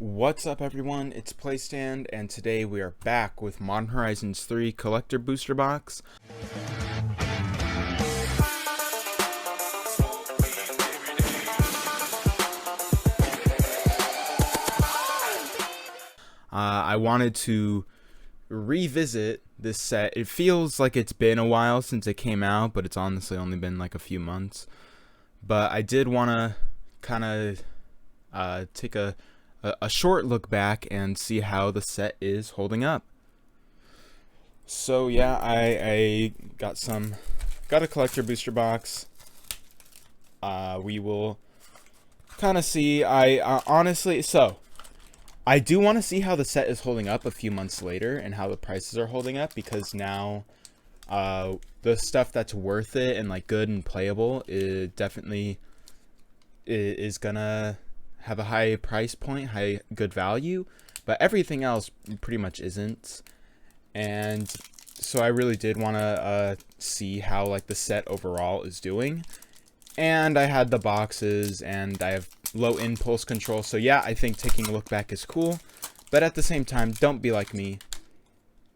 What's up, everyone? It's Playstand, and today we are back with Modern Horizons 3 Collector Booster Box. I wanted to revisit this set. It feels like it's been a while since it came out, but it's honestly only been like a few months. But I did want to kind of take a short look back and see how the set is holding up. So yeah, I got a collector booster box. We will kind of see. I do want to see how the set is holding up a few months later and how the prices are holding up, because now the stuff that's worth it and like good and playable is definitely is gonna have a high price point, high good value, but everything else pretty much isn't. And so I really did want to see how like the set overall is doing. And I had the boxes, and I have low impulse control, so yeah, I think taking a look back is cool. But at the same time, don't be like me.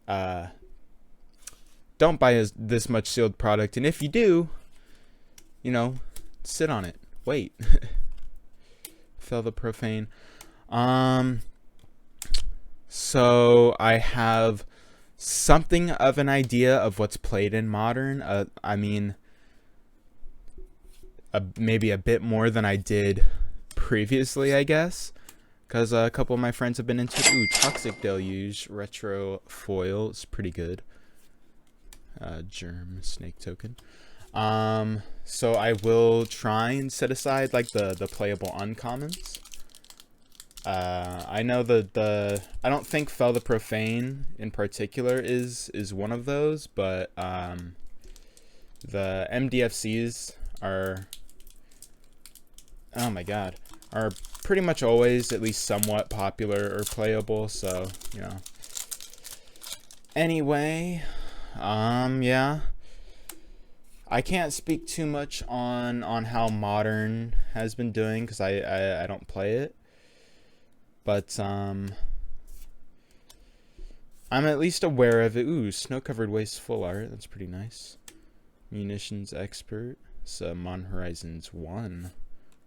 Don't buy this much sealed product, and if you do, you know, sit on it. Wait. Fell the profane. So I have something of an idea of what's played in Modern. I mean, maybe a bit more than I did previously, I guess, because a couple of my friends have been into it. Ooh, Toxic Deluge retro foil is pretty good. Germ snake token. So I will try and set aside like the playable uncommons. I know I don't think Fell the Profane in particular is one of those, but the MDFCs are, oh my god, are pretty much always at least somewhat popular or playable, so, you know. Anyway, yeah. I can't speak too much on how Modern has been doing, because I don't play it. But, I'm at least aware of it. Ooh, Snow-Covered Waste full art. That's pretty nice. Munitions Expert. It's a Modern Horizons 1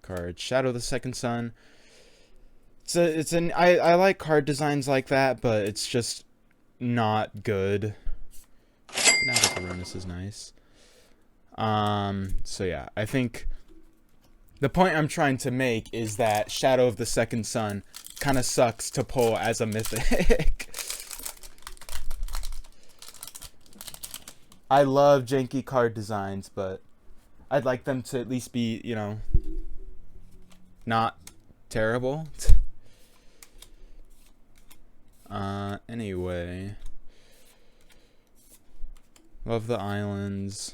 card. Shadow the Second Sun. I like card designs like that, but it's just not good. Fanatic Aronis is nice. So yeah, I think the point I'm trying to make is that Shadow of the Second Sun kind of sucks to pull as a mythic. I love janky card designs, but I'd like them to at least be, you know, not terrible. Anyway. Love the islands.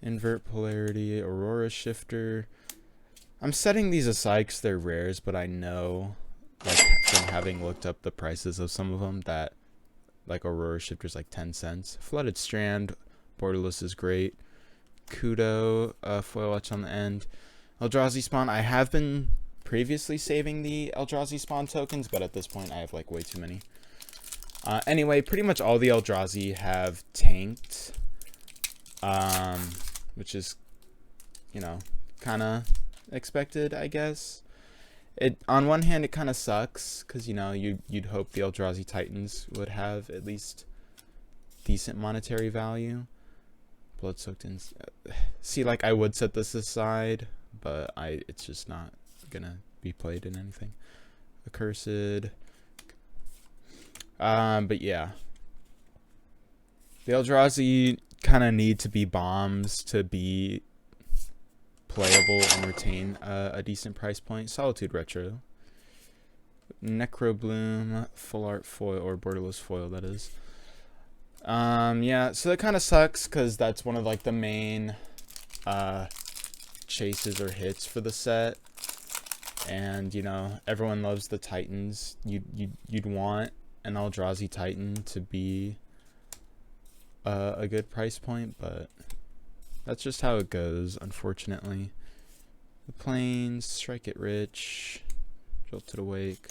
Invert polarity, Aurora Shifter. I'm setting these aside because they're rares, but I know, like, from having looked up the prices of some of them, that, like, Aurora Shifter's like 10 cents. Flooded Strand, Borderless is great. Kudo, foil etch on the end. Eldrazi Spawn, I have been previously saving the Eldrazi Spawn tokens, but at this point I have, like, way too many. Anyway, pretty much all the Eldrazi have tanked. Which is, you know, kind of expected, I guess. On one hand, it kind of sucks, because, you know, you'd hope the Eldrazi Titans would have at least decent monetary value. Blood-soaked in. See, like, I would set this aside, but it's just not gonna be played in anything. Accursed. But yeah. The Eldrazi kind of need to be bombs to be playable and retain a decent price point. Solitude Retro. Necrobloom, full art foil, or borderless foil, that is. Yeah, so that kind of sucks, because that's one of like the main chases or hits for the set. And, you know, everyone loves the Titans. You'd want an Eldrazi Titan to be a good price point, but that's just how it goes, unfortunately. The Plains, Strike It Rich, Tilted Awake,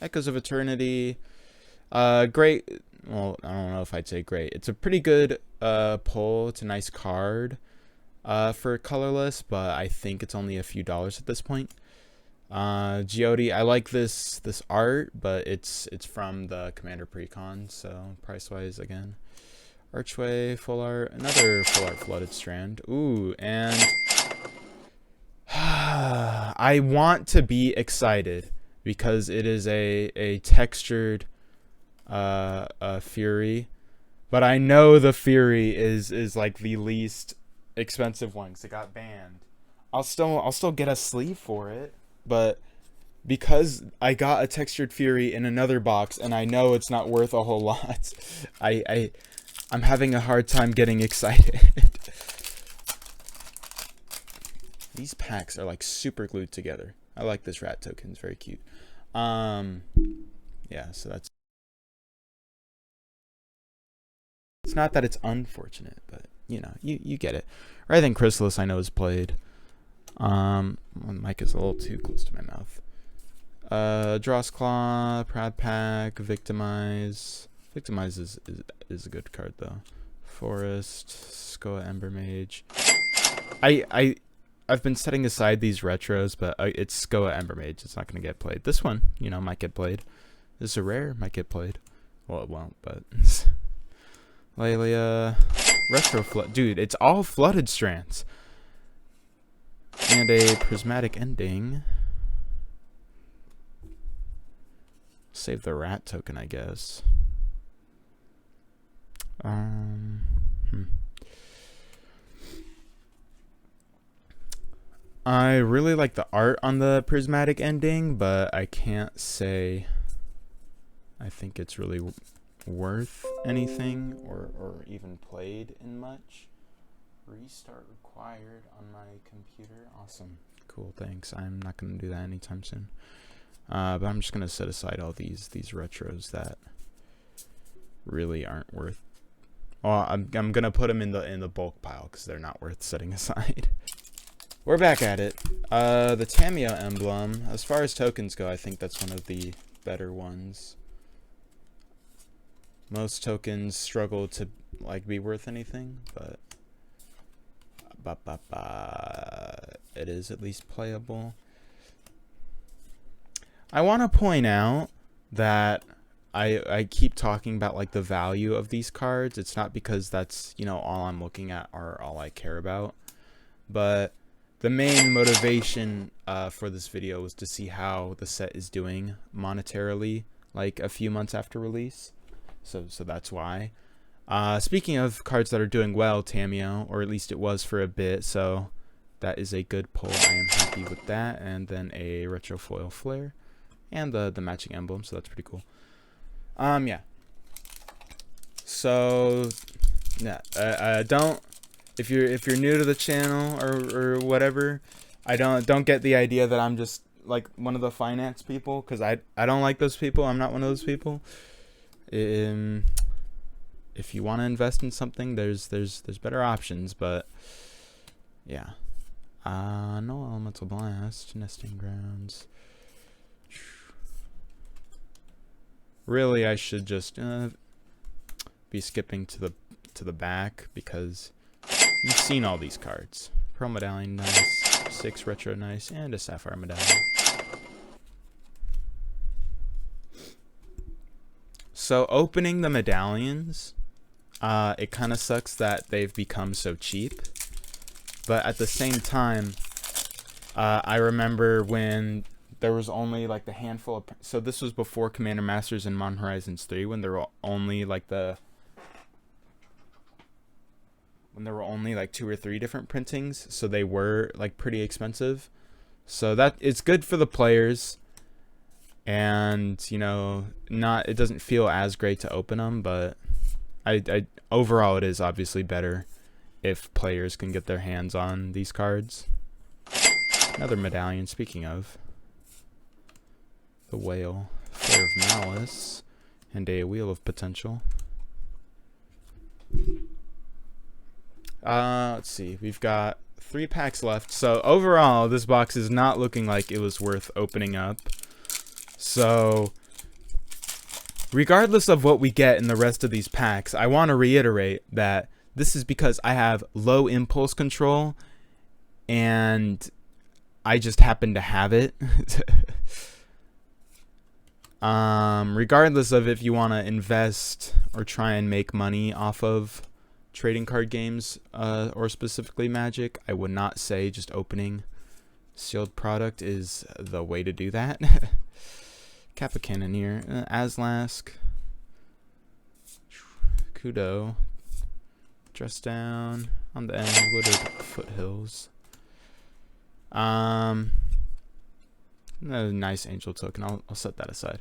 Echoes of Eternity. Great. Well, I don't know if I'd say great. It's a pretty good pull. It's a nice card for colorless, but I think it's only a few dollars at this point. Geode, I like this art, but it's from the Commander Precon, so price wise again. Archway, full art, another full art Flooded Strand. Ooh, and I want to be excited because it is a textured Fury, but I know the Fury is like the least expensive one because it got banned. I'll still get a sleeve for it, but because I got a textured Fury in another box and I know it's not worth a whole lot, I'm having a hard time getting excited. These packs are like super glued together. I like this rat token. It's very cute. Yeah, so that's... It's not that it's unfortunate, but you know, you get it. Writhing Chrysalis I know is played. My mic is a little too close to my mouth. Dross Claw, Proud Pack, Victimize. Victimize is a good card though. Forest, Skoa Ember Mage. I've been setting aside these retros, but it's Skoa Ember Mage. It's not gonna get played. This one, you know, might get played. This is a rare, might get played. Well, it won't, but Lelia, Retro Flood. Dude, it's all Flooded Strands. And a Prismatic Ending. Save the rat token, I guess. I really like the art on the Prismatic Ending, but I can't say I think it's really worth anything or even played in much. Restart required on my computer. Awesome. Cool, thanks. I'm not going to do that anytime soon. But I'm just going to set aside all these retros that really aren't worth... Well, I'm going to put them in the bulk pile because they're not worth setting aside. We're back at it. The Tamiyo emblem, as far as tokens go, I think that's one of the better ones. Most tokens struggle to like be worth anything, but it is at least playable. I want to point out that I keep talking about like the value of these cards. It's not because that's, you know, all I'm looking at or all I care about, but the main motivation for this video was to see how the set is doing monetarily like a few months after release. So that's why. Speaking of cards that are doing well, Tamiyo, or at least it was for a bit, so that is a good pull. I am happy with that. And then a retro foil flare and the matching emblem, so that's pretty cool. Yeah. So yeah, don't, if you're new to the channel or whatever, don't get the idea that I'm just like one of the finance people, because I don't like those people. I'm not one of those people. If you want to invest in something, there's better options, but yeah. No Elemental Blast, Nesting Grounds. Really, I should just be skipping to the back because you've seen all these cards. Pearl Medallion, nice. 6 Retro, nice, and a Sapphire Medallion. So opening the medallions, it kind of sucks that they've become so cheap, but at the same time, I remember when there was only like the handful of, so this was before Commander Masters and Modern Horizons 3, when there were only like 2 or 3 different printings, so they were like pretty expensive. So that it's good for the players, and you know, it doesn't feel as great to open them, but I overall it is obviously better if players can get their hands on these cards. Another medallion, speaking of. The Whale, Flare of Malice, and a Wheel of Potential. Let's see, we've got 3 packs left. So overall, this box is not looking like it was worth opening up. So regardless of what we get in the rest of these packs, I want to reiterate that this is because I have low impulse control and I just happen to have it. Regardless of if you want to invest or try and make money off of trading card games or specifically Magic, I would not say just opening sealed product is the way to do that. Kappa Cannoneer, Aslask, Kudo, Dress Down, on the end, Wooded Foothills. A nice Angel token, I'll set that aside.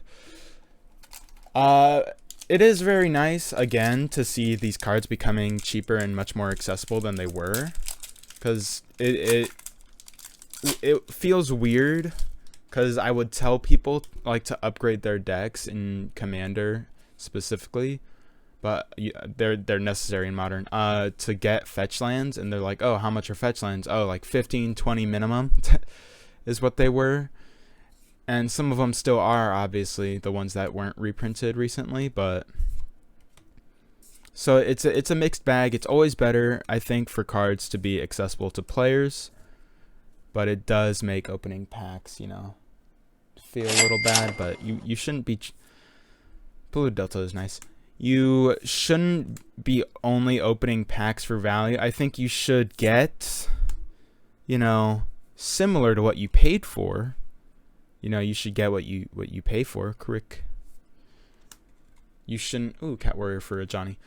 It is very nice, again, to see these cards becoming cheaper and much more accessible than they were. Because it feels weird, because I would tell people like to upgrade their decks in Commander specifically, but they're necessary in Modern to get fetch lands, and they're like, oh, how much are fetch lands? Oh, like 15, 20 minimum is what they were. And some of them still are, obviously, the ones that weren't reprinted recently, but so it's a mixed bag. It's always better, I think, for cards to be accessible to players, but it does make opening packs, you know, feel a little bad. But you shouldn't be. Blue Delta is nice. You shouldn't be only opening packs for value. I think you should get, you know, similar to what you paid for. You know, you should get what you pay for. Correct. You shouldn't. Ooh, Cat Warrior for a Johnny.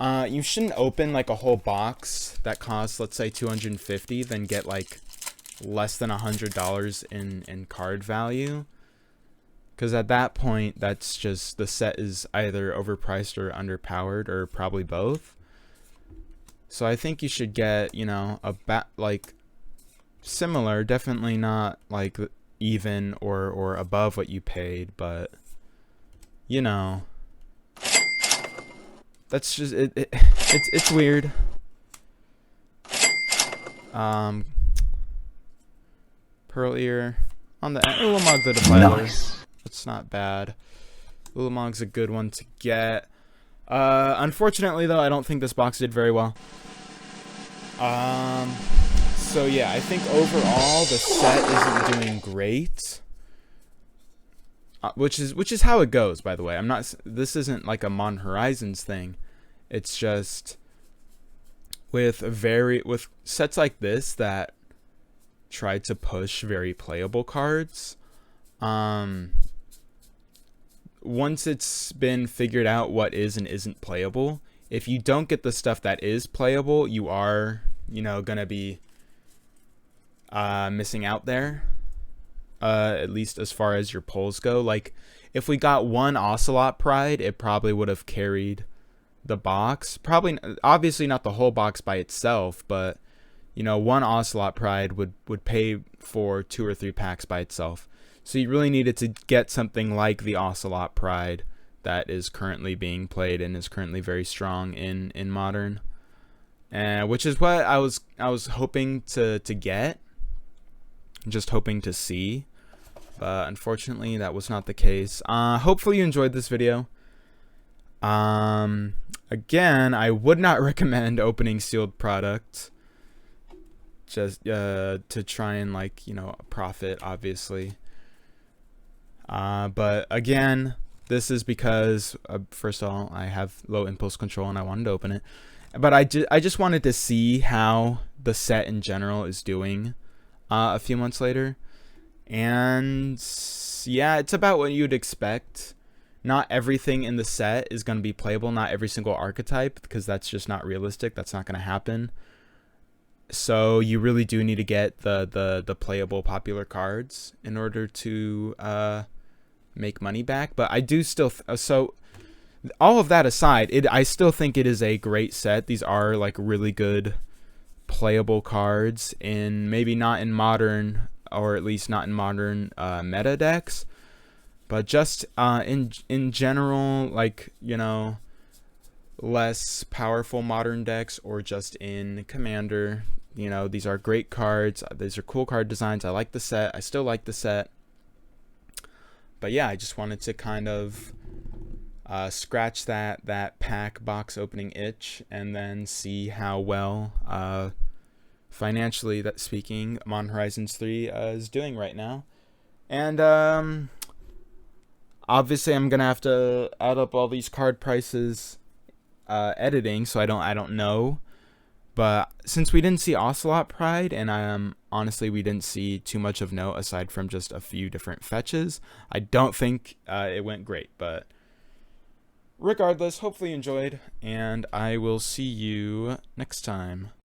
You shouldn't open like a whole box that costs, let's say, $250, then get like less than $100 in card value. Because at that point, that's just, the set is either overpriced or underpowered, or probably both. So I think you should get, you know, like similar, definitely not like even or above what you paid, but you know, that's just it's weird. Pearl Ear on the Ulamog the Defiler. Nice. That's not bad. Ulamog's a good one to get. Unfortunately though, I don't think this box did very well. So yeah, I think overall the set isn't doing great, which is how it goes. By the way, this isn't like a Modern Horizons thing. It's just with sets like this that try to push very playable cards. Once it's been figured out what is and isn't playable, if you don't get the stuff that is playable, you are, you know, gonna be missing out there, at least as far as your polls go. Like if we got one Ocelot Pride, it probably would have carried the box. Probably, obviously not the whole box by itself, but you know, one Ocelot Pride would pay for 2 or 3 packs by itself. So you really needed to get something like the Ocelot Pride that is currently being played and is currently very strong in Modern, which is what I was hoping to get. Just hoping to see, but unfortunately that was not the case. Hopefully you enjoyed this video. Again, I would not recommend opening sealed product just to try and, like, you know, profit, obviously. But again, this is because first of all, I have low impulse control and I wanted to open it, but I just wanted to see how the set in general is doing a few months later. And yeah, it's about what you'd expect. Not everything in the set is going to be playable, not every single archetype, because that's just not realistic. That's not going to happen. So you really do need to get the playable popular cards in order to make money back. But I do still so all of that aside, I still think it is a great set. These are like really good playable cards, in maybe not in Modern, or at least not in Modern meta decks, but just in general, like, you know, less powerful Modern decks, or just in Commander. You know, these are great cards. These are cool card designs. I like the set. I still like the set. But yeah, I just wanted to kind of scratch that pack box opening itch, and then see how well financially that speaking Mon Horizons 3 is doing right now. And obviously I'm gonna have to add up all these card prices editing, so I don't know. But since we didn't see Ocelot Pride, and honestly we didn't see too much of note aside from just a few different fetches, I don't think it went great. But regardless, hopefully you enjoyed, and I will see you next time.